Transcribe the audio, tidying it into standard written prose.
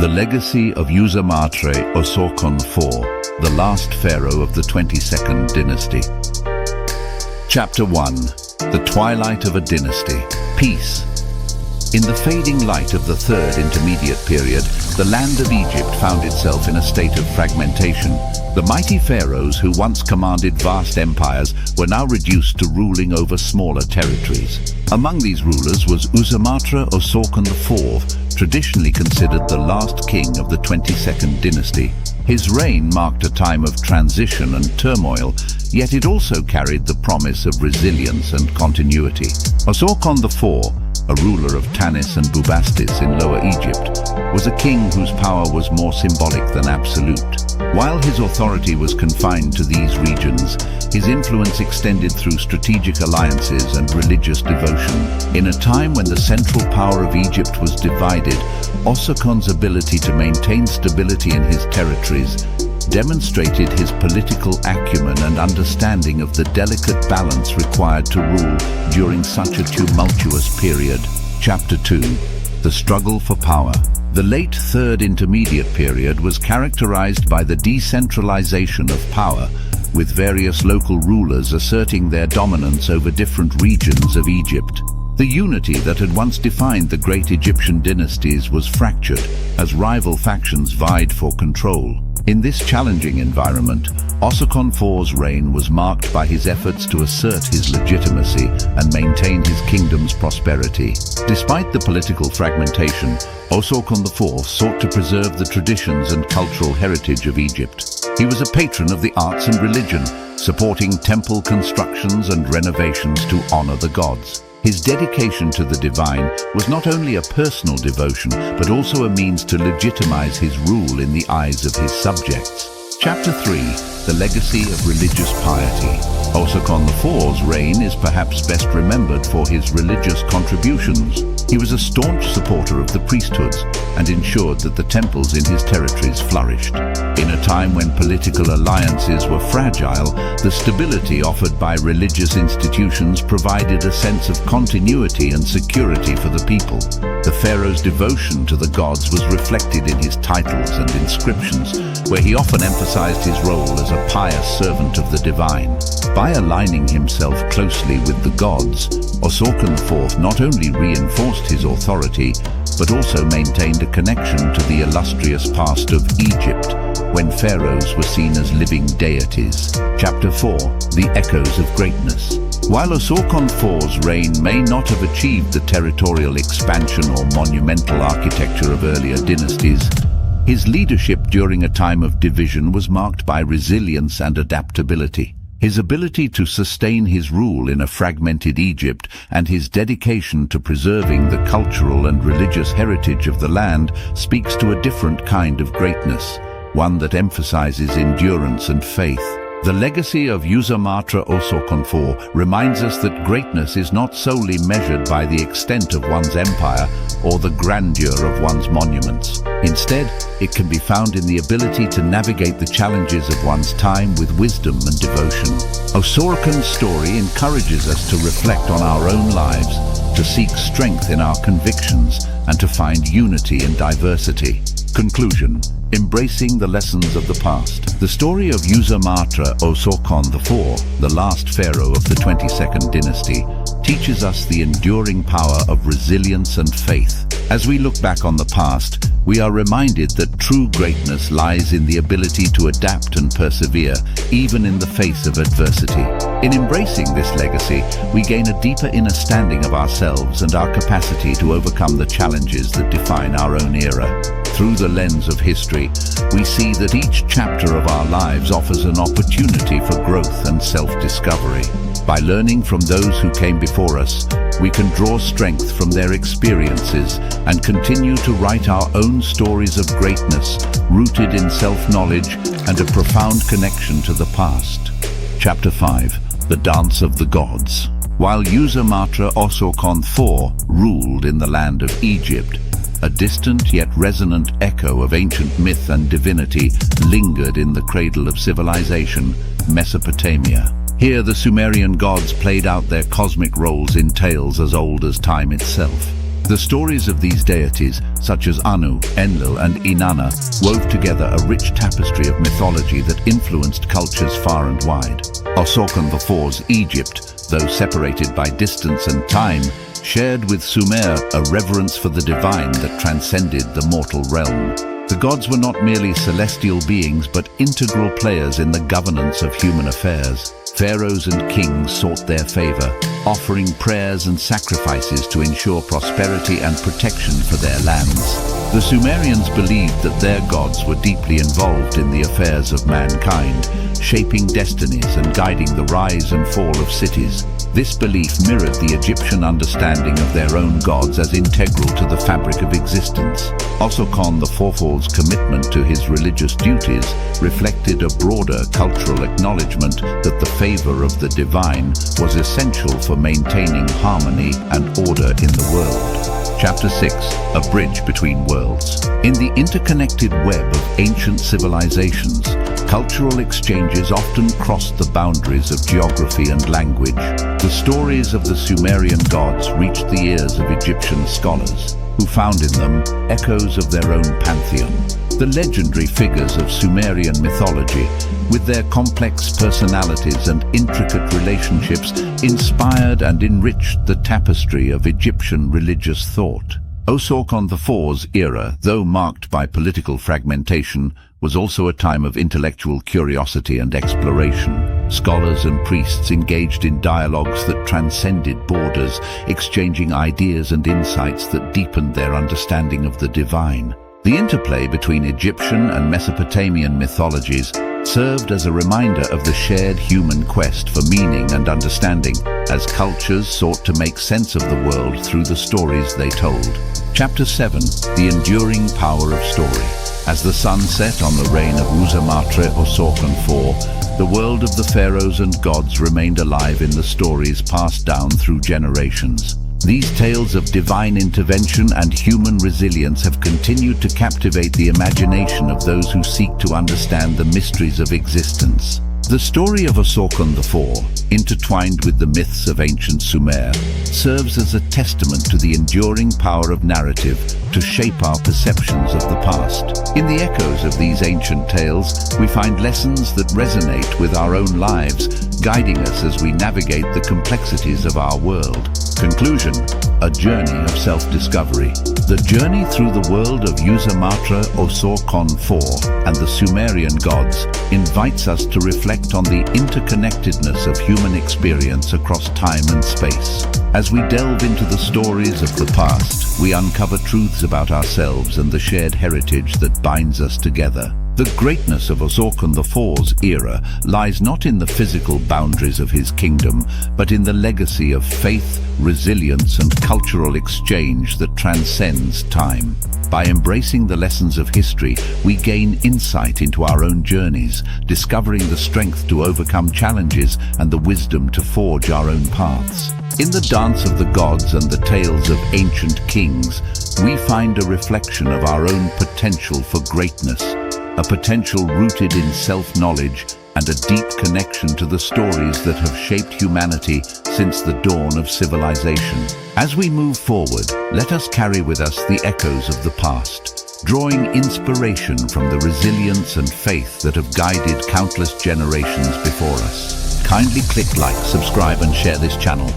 The legacy of Usermaatre Osorkon IV, the last pharaoh of the 22nd dynasty. Chapter 1. The Twilight of a Dynasty. Peace. In the fading light of the third intermediate period, the land of Egypt found itself in a state of fragmentation. The mighty pharaohs who once commanded vast empires were now reduced to ruling over smaller territories. Among these rulers was Usermaatre Osorkon IV, traditionally considered the last king of the 22nd dynasty. His reign marked a time of transition and turmoil, yet it also carried the promise of resilience and continuity. Osorkon IV, a ruler of Tanis and Bubastis in Lower Egypt, was a king whose power was more symbolic than absolute. While his authority was confined to these regions, his influence extended through strategic alliances and religious devotion. In a time when the central power of Egypt was divided, Osorkon's ability to maintain stability in his territories demonstrated his political acumen and understanding of the delicate balance required to rule during such a tumultuous period. Chapter 2. The Struggle for Power. The late Third Intermediate Period was characterized by the decentralization of power, with various local rulers asserting their dominance over different regions of Egypt. The unity that had once defined the great Egyptian dynasties was fractured as rival factions vied for control. In this challenging environment, Osorkon IV's reign was marked by his efforts to assert his legitimacy and maintain his kingdom's prosperity. Despite the political fragmentation, Osorkon IV sought to preserve the traditions and cultural heritage of Egypt. He was a patron of the arts and religion, supporting temple constructions and renovations to honor the gods. His dedication to the divine was not only a personal devotion, but also a means to legitimize his rule in the eyes of his subjects. Chapter 3. The Legacy of Religious Piety. Osorkon IV's reign is perhaps best remembered for his religious contributions. He was a staunch supporter of the priesthoods and ensured that the temples in his territories flourished. In a time when political alliances were fragile, the stability offered by religious institutions provided a sense of continuity and security for the people. The pharaoh's devotion to the gods was reflected in his titles and inscriptions, where he often emphasized his role as a pious servant of the divine. By aligning himself closely with the gods, Osorkon IV not only reinforced his authority, but also maintained a connection to the illustrious past of Egypt, when pharaohs were seen as living deities. Chapter 4. The Echoes of Greatness. While Osorkon IV's reign may not have achieved the territorial expansion or monumental architecture of earlier dynasties, his leadership during a time of division was marked by resilience and adaptability. His ability to sustain his rule in a fragmented Egypt and his dedication to preserving the cultural and religious heritage of the land speaks to a different kind of greatness, one that emphasizes endurance and faith. The legacy of Usermaatre Osorkon IV reminds us that greatness is not solely measured by the extent of one's empire or the grandeur of one's monuments. Instead, it can be found in the ability to navigate the challenges of one's time with wisdom and devotion. Osorkon's story encourages us to reflect on our own lives, to seek strength in our convictions, and to find unity in diversity. Conclusion. Embracing the lessons of the past. The story of Usermaatre Osorkon IV, the last pharaoh of the 22nd dynasty, teaches us the enduring power of resilience and faith. As we look back on the past, we are reminded that true greatness lies in the ability to adapt and persevere, even in the face of adversity. In embracing this legacy, we gain a deeper understanding of ourselves and our capacity to overcome the challenges that define our own era. Through the lens of history, we see that each chapter of our lives offers an opportunity for growth and self-discovery. By learning from those who came before us, we can draw strength from their experiences and continue to write our own stories of greatness, rooted in self-knowledge and a profound connection to the past. Chapter 5. The Dance of the Gods. While Usermaatre Osorkon IV ruled in the land of Egypt, a distant yet resonant echo of ancient myth and divinity lingered in the cradle of civilization, Mesopotamia. Here the Sumerian gods played out their cosmic roles in tales as old as time itself. The stories of these deities, such as Anu, Enlil, and Inanna, wove together a rich tapestry of mythology that influenced cultures far and wide. Osorkon IV's Egypt, though separated by distance and time, shared with Sumer a reverence for the divine that transcended the mortal realm. The gods were not merely celestial beings, but integral players in the governance of human affairs. Pharaohs and kings sought their favor, offering prayers and sacrifices to ensure prosperity and protection for their lands. The Sumerians believed that their gods were deeply involved in the affairs of mankind, shaping destinies and guiding the rise and fall of cities. This belief mirrored the Egyptian understanding of their own gods as integral to the fabric of existence. Osorkon IV's commitment to his religious duties reflected a broader cultural acknowledgement that the favor of the divine was essential for maintaining harmony and order in the world. Chapter 6. A Bridge Between Worlds. In the interconnected web of ancient civilizations, cultural exchanges often crossed the boundaries of geography and language. The stories of the Sumerian gods reached the ears of Egyptian scholars, who found in them echoes of their own pantheon. The legendary figures of Sumerian mythology, with their complex personalities and intricate relationships, inspired and enriched the tapestry of Egyptian religious thought. Osorkon IV's era, though marked by political fragmentation, was also a time of intellectual curiosity and exploration. Scholars and priests engaged in dialogues that transcended borders, exchanging ideas and insights that deepened their understanding of the divine. The interplay between Egyptian and Mesopotamian mythologies served as a reminder of the shared human quest for meaning and understanding, as cultures sought to make sense of the world through the stories they told. Chapter 7. The Enduring Power of Story. As the sun set on the reign of Usermaatre Osorkon IV, the world of the pharaohs and gods remained alive in the stories passed down through generations. These tales of divine intervention and human resilience have continued to captivate the imagination of those who seek to understand the mysteries of existence. The story of Osorkon IV, intertwined with the myths of ancient Sumer, serves as a testament to the enduring power of narrative to shape our perceptions of the past. In the echoes of these ancient tales, we find lessons that resonate with our own lives, guiding us as we navigate the complexities of our world. Conclusion: a journey of self-discovery. The journey through the world of Usermaatre Osorkon IV and the Sumerian gods invites us to reflect on the interconnectedness of human experience across time and space. As we delve into the stories of the past, we uncover truths about ourselves and the shared heritage that binds us together. The greatness of Osorkon IV's era lies not in the physical boundaries of his kingdom, but in the legacy of faith, resilience, and cultural exchange that transcends time. By embracing the lessons of history, we gain insight into our own journeys, discovering the strength to overcome challenges and the wisdom to forge our own paths. In the dance of the gods and the tales of ancient kings, we find a reflection of our own potential for greatness, a potential rooted in self-knowledge and a deep connection to the stories that have shaped humanity since the dawn of civilization. As we move forward, let us carry with us the echoes of the past, drawing inspiration from the resilience and faith that have guided countless generations before us. Kindly click like, subscribe, and share this channel.